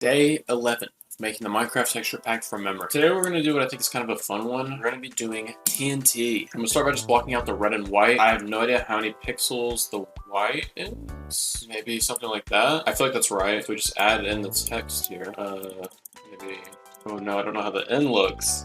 Day 11 of making the Minecraft texture pack from memory. Today we're going to do what I think is kind of a fun one. We're going to be doing TNT. I'm going to start by just blocking out the red and white. I have no idea how many pixels the white is. Maybe something like that. I feel like that's right. If we just add in the text here. Maybe... Oh no, I don't know how the N looks.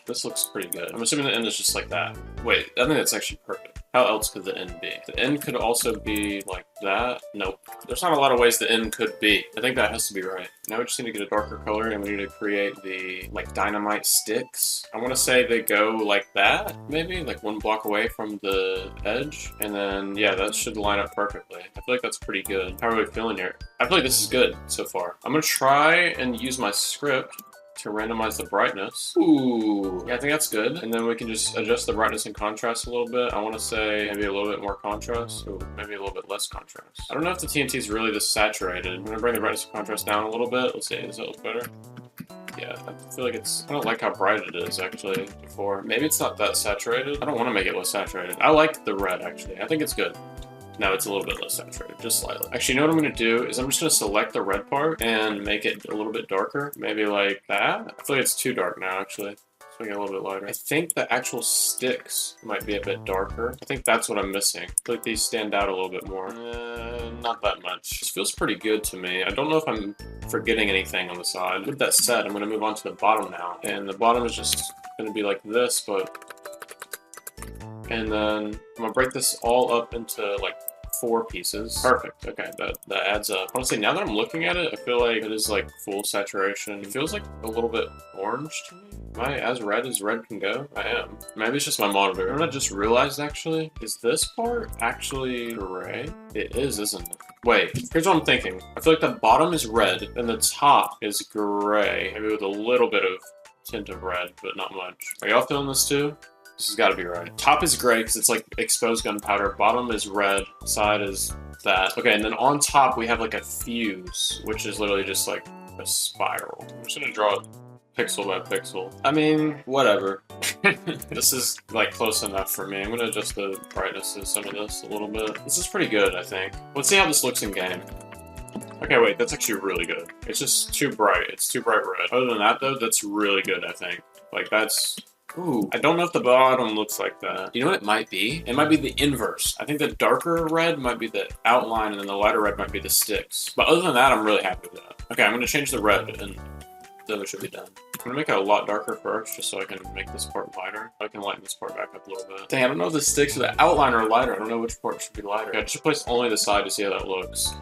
This looks pretty good. I'm assuming the N is just like that. Wait, I think that's actually perfect. How else could the N be? The N could also be like that. Nope. There's not a lot of ways the N could be. I think that has to be right. Now we just need to get a darker color and we need to create the, like, dynamite sticks. I want to say they go like that, maybe? Like one block away from the edge. And then, yeah, that should line up perfectly. I feel like that's pretty good. How are we feeling here? I feel like this is good so far. I'm going to try and use my script to randomize the brightness. Ooh, yeah, I think that's good. And then we can just adjust the brightness and contrast a little bit. I want to say maybe a little bit more contrast, or maybe a little bit less contrast. I don't know if the TNT is really this saturated. I'm gonna bring the brightness and contrast down a little bit. Let's see, does that look better? Yeah, I feel like it's... I don't like how bright it is, actually, before. Maybe it's not that saturated. I don't want to make it less saturated. I like the red, actually. I think it's good. Now it's a little bit less saturated, just slightly. Actually, you know what I'm going to do is I'm just going to select the red part and make it a little bit darker. Maybe like that. I feel like it's too dark now, actually. Let's make it a little bit lighter. I think the actual sticks might be a bit darker. I think that's what I'm missing. I feel like these stand out a little bit more. Not that much. This feels pretty good to me. I don't know if I'm forgetting anything on the side. With that said, I'm going to move on to the bottom now. And the bottom is just going to be like this, but... And then I'm going to break this all up into like 4 pieces. Perfect. Okay, that adds up. Honestly, now that I'm looking at it, I feel like it is like full saturation. It feels like a little bit orange to me. Am I as red as red can go? I am. Maybe it's just my monitor. You know what I just realized, actually? Is this part actually gray? It is, isn't it? Wait, here's what I'm thinking. I feel like the bottom is red, and the top is gray. Maybe with a little bit of tint of red, but not much. Are y'all feeling this too? This has got to be right. Top is gray because it's like exposed gunpowder. Bottom is red. Side is that. Okay, and then on top we have like a fuse, which is literally just like a spiral. I'm just gonna draw it pixel by pixel. I mean, whatever. This is like close enough for me. I'm gonna adjust the brightness of some of this a little bit. This is pretty good, I think. Let's see how this looks in game. Okay, wait, that's actually really good. It's just too bright. It's too bright red. Other than that, though, that's really good, I think. Like, that's... Ooh, I don't know if the bottom looks like that. You know what it might be? It might be the inverse. I think the darker red might be the outline, and then the lighter red might be the sticks. But other than that, I'm really happy with that. Okay, I'm gonna change the red, and then it should be done. I'm gonna make it a lot darker first, just so I can make this part lighter. I can lighten this part back up a little bit. Dang, I don't know if the sticks or the outline are lighter. I don't know which part should be lighter. I just place only the side to see how that looks.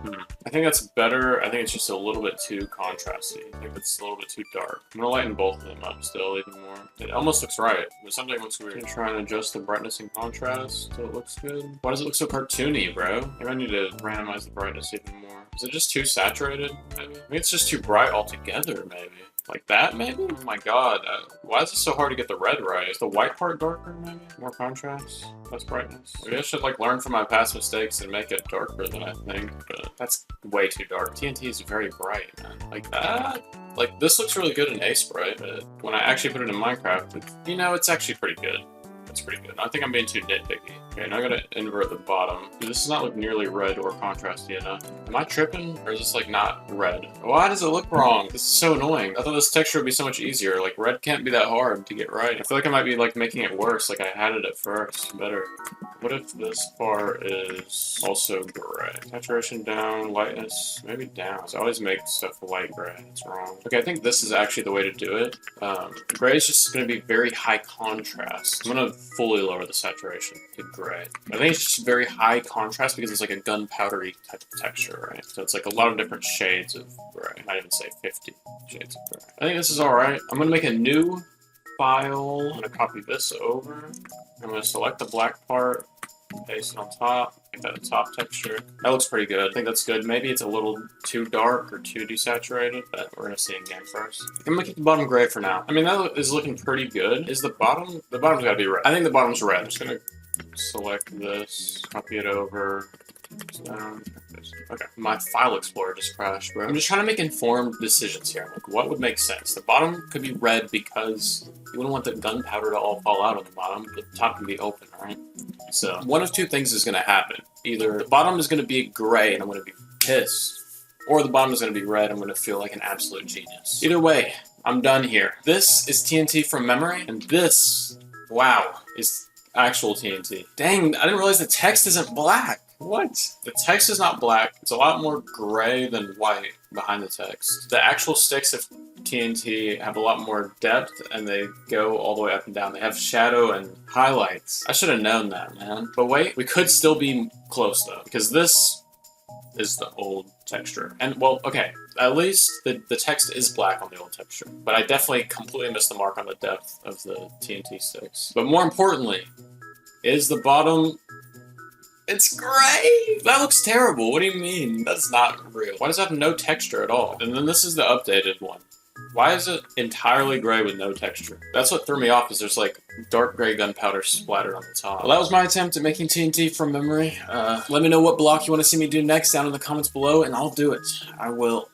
I think that's better. I think it's just a little bit too contrasty. I think it's a little bit too dark. I'm gonna lighten both of them up still even more. It almost looks right, but something looks weird. I'm gonna try and adjust the brightness and contrast so it looks good. Why does it look so cartoony, bro? Maybe I need to randomize the brightness even more. Is it just too saturated, maybe? Maybe it's just too bright altogether, maybe. Like that, maybe? Oh my god. Why is it so hard to get the red right? Is the white part darker, maybe? More contrast? Less brightness? Maybe I should, like, learn from my past mistakes and make it darker than I think, but that's way too dark. TNT is very bright, man. Like that? Like, this looks really good in Aseprite, but when I actually put it in Minecraft, you know, it's actually pretty good. That's pretty good. I think I'm being too nitpicky. Okay, now I'm gonna invert the bottom. Dude, this does not look nearly red or contrasty enough. Am I tripping? Or is this like not red? Why does it look wrong? This is so annoying. I thought this texture would be so much easier. Like, red can't be that hard to get right. I feel like I might be like making it worse. Like I had it at first. Better. What if this part is also gray? Saturation down, lightness, maybe down. So I always make stuff light gray. It's wrong. Okay, I think this is actually the way to do it. Gray is just gonna be very high contrast. I'm gonna fully lower the saturation to gray. I think it's just very high contrast because it's like a gunpowdery type of texture, right? So it's like a lot of different shades of gray. I might even say 50 shades of gray. I think this is alright. I'm gonna make a new file. I'm gonna copy this over. I'm gonna select the black part, paste it on top, make that a top texture. That looks pretty good. I think that's good. Maybe it's a little too dark or too desaturated, but we're gonna see in game first. I'm gonna keep the bottom gray for now. I mean, that is looking pretty good. Is the bottom? The bottom's gotta be red. I think the bottom's red. I'm just gonna select this, copy it over. Okay, my file explorer just crashed, bro. I'm just trying to make informed decisions here. Like, what would make sense? The bottom could be red because you wouldn't want the gunpowder to all fall out on the bottom. The top can be open, right? So, one of two things is going to happen. Either the bottom is going to be gray and I'm going to be pissed, or the bottom is going to be red. I'm going to feel like an absolute genius. Either way, I'm done here. This is TNT from memory, and this, wow, is actual TNT. Dang, I didn't realize the text isn't black. What? The text is not black. It's a lot more gray than white behind the text. The actual sticks of TNT have a lot more depth, and they go all the way up and down. They have shadow and highlights. I should have known that, man. But wait, we could still be close, though, because this is the old texture. And, well, okay, at least the text is black on the old texture. But I definitely completely missed the mark on the depth of the TNT sticks. But more importantly, is the bottom... It's gray! That looks terrible. What do you mean? That's not real. Why does it have no texture at all? And then this is the updated one. Why is it entirely gray with no texture? That's what threw me off, is there's like dark gray gunpowder splattered on the top. Well, that was my attempt at making TNT from memory. Let me know what block you want to see me do next down in the comments below, and I'll do it. I will.